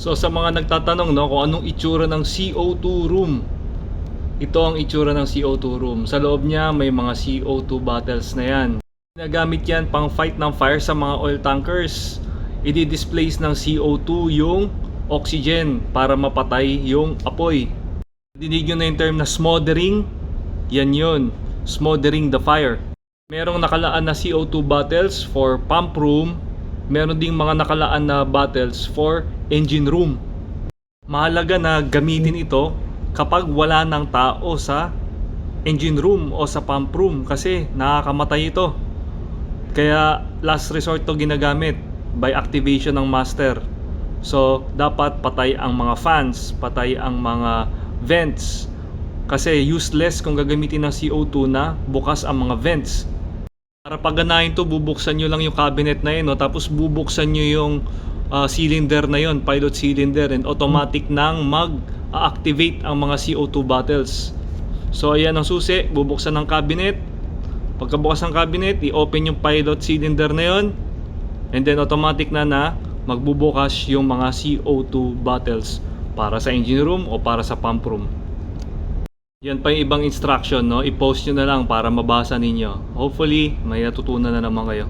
So sa mga nagtatanong no, kung anong itsura ng CO2 room. Ito ang itsura ng CO2 room. Sa loob niya may mga CO2 bottles na yan. Ginagamit yan pang fight ng fire sa mga oil tankers. I-displace ng CO2 yung oxygen para mapatay yung apoy. Dinig nyo na yung term na smothering. Yan yun. Smothering the fire. Merong nakalaan na CO2 bottles for pump room. Meron ding mga nakalaan na bottles for engine room. Mahalaga na gamitin ito kapag wala ng tao sa engine room o sa pump room kasi nakakamatay ito. Kaya last resort to ginagamit by activation ng master. So dapat patay ang mga fans, patay ang mga vents kasi useless kung gagamitin ng CO2 na bukas ang mga vents. Para paganahin to, bubuksan nyo lang yung cabinet na yun, no? Tapos bubuksan nyo yung cylinder na yun, pilot cylinder, and automatic nang mag-activate ang mga CO2 bottles. So ayan ang susi, bubuksan ng cabinet. Pagkabukas ng cabinet, i-open yung pilot cylinder na yun, and then automatic na magbubukas yung mga CO2 bottles para sa engine room o para sa pump room. Yan pa yung ibang instruction, no? I-post nyo na lang para mabasa ninyo. Hopefully, may natutunan na naman kayo.